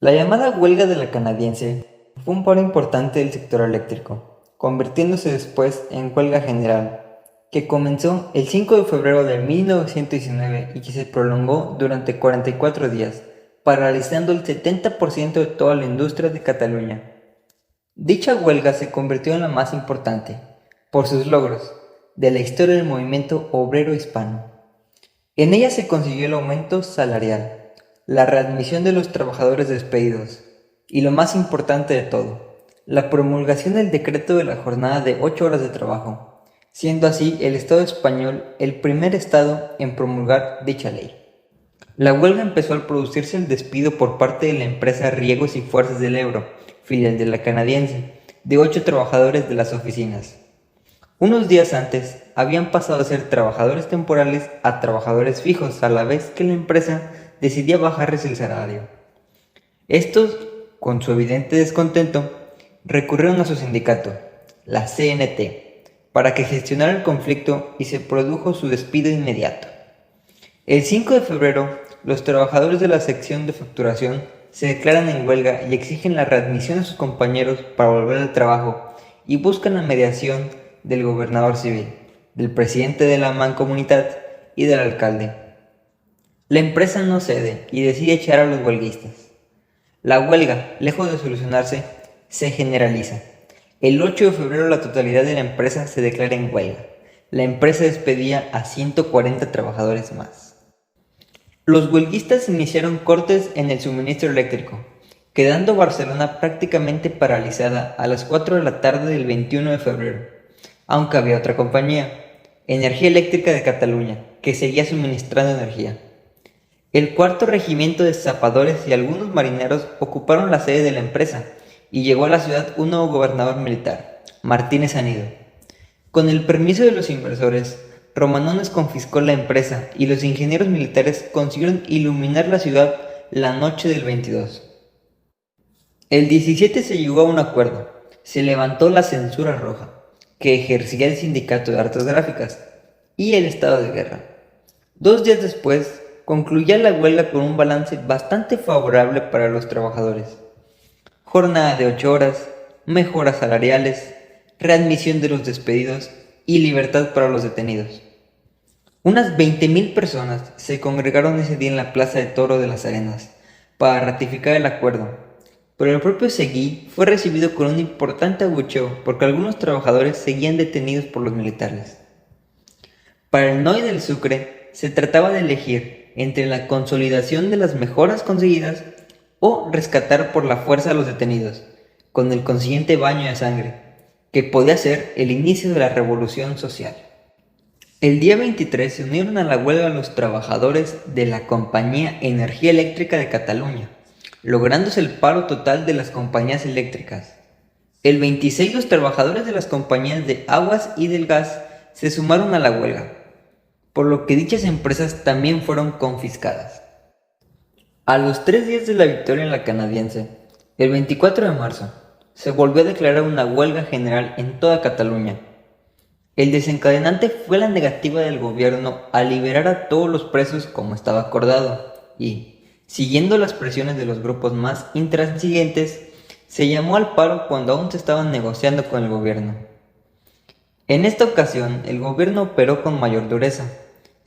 La llamada huelga de la canadiense fue un paro importante del sector eléctrico, convirtiéndose después en huelga general, que comenzó el 5 de febrero de 1919 y que se prolongó durante 44 días, paralizando el 70% de toda la industria de Cataluña. Dicha huelga se convirtió en la más importante, por sus logros, de la historia del movimiento obrero hispano. En ella se consiguió el aumento salarial, la readmisión de los trabajadores despedidos y, lo más importante de todo, la promulgación del decreto de la jornada de 8 horas de trabajo, siendo así el Estado español el primer Estado en promulgar dicha ley. La huelga empezó al producirse el despido por parte de la empresa Riegos y Fuerzas del Ebro, filial de la canadiense, de 8 trabajadores de las oficinas. Unos días antes, habían pasado a ser trabajadores temporales a trabajadores fijos, a la vez que la empresa decidía bajarles el salario. Estos, con su evidente descontento, recurrieron a su sindicato, la CNT, para que gestionara el conflicto y se produjo su despido inmediato. El 5 de febrero, los trabajadores de la sección de facturación se declaran en huelga y exigen la readmisión de sus compañeros para volver al trabajo y buscan la mediación del gobernador civil, del presidente de la mancomunidad y del alcalde. La empresa no cede y decide echar a los huelguistas. La huelga, lejos de solucionarse, se generaliza. El 8 de febrero la totalidad de la empresa se declara en huelga. La empresa despedía a 140 trabajadores más. Los huelguistas iniciaron cortes en el suministro eléctrico, quedando Barcelona prácticamente paralizada a las 4 de la tarde del 21 de febrero, aunque había otra compañía, Energía Eléctrica de Cataluña, que seguía suministrando energía. El cuarto regimiento de zapadores y algunos marineros ocuparon la sede de la empresa y llegó a la ciudad un nuevo gobernador militar, Martínez Anido. Con el permiso de los inversores, Romanones confiscó la empresa y los ingenieros militares consiguieron iluminar la ciudad la noche del 22. El 17 se llegó a un acuerdo, se levantó la censura roja, que ejercía el sindicato de artes gráficas, y el estado de guerra. 2 días después, concluía la huelga con un balance bastante favorable para los trabajadores. Jornada de 8 horas, mejoras salariales, readmisión de los despedidos y libertad para los detenidos. Unas 20.000 personas se congregaron ese día en la Plaza de Toro de las Arenas para ratificar el acuerdo, pero el propio Seguí fue recibido con un importante abucheo porque algunos trabajadores seguían detenidos por los militares. Para el NOI del Sucre se trataba de elegir entre la consolidación de las mejoras conseguidas o rescatar por la fuerza a los detenidos, con el consiguiente baño de sangre, que podía ser el inicio de la revolución social. El día 23 se unieron a la huelga los trabajadores de la Compañía Energía Eléctrica de Cataluña, lográndose el paro total de las compañías eléctricas. El 26 los trabajadores de las compañías de aguas y del gas se sumaron a la huelga, por lo que dichas empresas también fueron confiscadas. A los 3 días de la victoria en la canadiense, el 24 de marzo, se volvió a declarar una huelga general en toda Cataluña. El desencadenante fue la negativa del gobierno a liberar a todos los presos como estaba acordado y, siguiendo las presiones de los grupos más intransigentes, se llamó al paro cuando aún se estaban negociando con el gobierno. En esta ocasión, el gobierno operó con mayor dureza.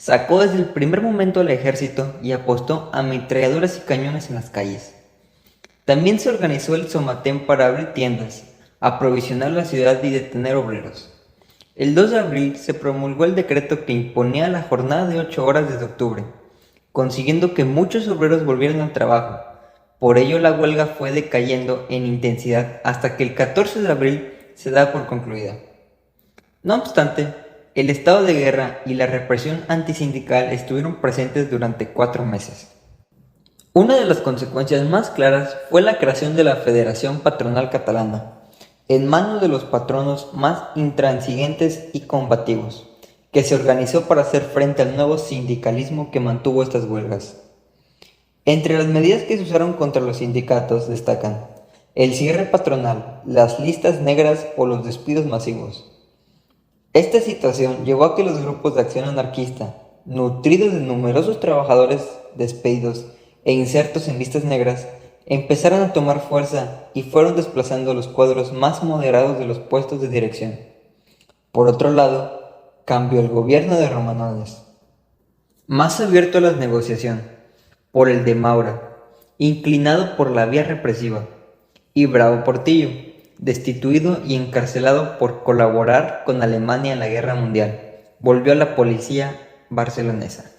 Sacó desde el primer momento al ejército y apostó a ametralladoras y cañones en las calles. También se organizó el Somatén para abrir tiendas, aprovisionar la ciudad y detener obreros. El 2 de abril se promulgó el decreto que imponía la jornada de 8 horas desde octubre, consiguiendo que muchos obreros volvieran al trabajo. Por ello la huelga fue decayendo en intensidad hasta que el 14 de abril se da por concluida. No obstante, el estado de guerra y la represión antisindical estuvieron presentes durante 4 meses. Una de las consecuencias más claras fue la creación de la Federación Patronal Catalana, en manos de los patronos más intransigentes y combativos, que se organizó para hacer frente al nuevo sindicalismo que mantuvo estas huelgas. Entre las medidas que se usaron contra los sindicatos destacan el cierre patronal, las listas negras o los despidos masivos. Esta situación llevó a que los grupos de acción anarquista, nutridos de numerosos trabajadores despedidos e insertos en listas negras, empezaron a tomar fuerza y fueron desplazando los cuadros más moderados de los puestos de dirección. Por otro lado, cambió el gobierno de Romanones, más abierto a la negociación, por el de Maura, inclinado por la vía represiva, y Bravo Portillo, destituido y encarcelado por colaborar con Alemania en la Guerra Mundial, volvió a la policía barcelonesa.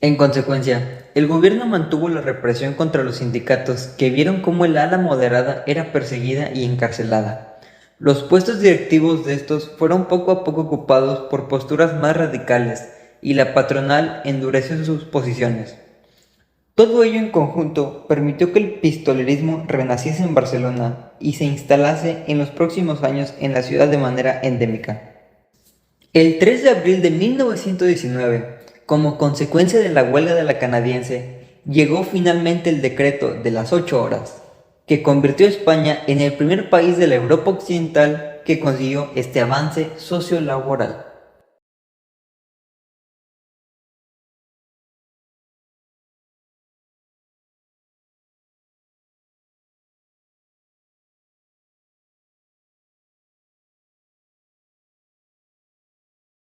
En consecuencia, el gobierno mantuvo la represión contra los sindicatos que vieron cómo el ala moderada era perseguida y encarcelada. Los puestos directivos de estos fueron poco a poco ocupados por posturas más radicales y la patronal endureció sus posiciones. Todo ello en conjunto permitió que el pistolerismo renaciese en Barcelona y se instalase en los próximos años en la ciudad de manera endémica. El 3 de abril de 1919, como consecuencia de la huelga de la canadiense, llegó finalmente el decreto de las 8 horas, que convirtió a España en el primer país de la Europa occidental que consiguió este avance sociolaboral.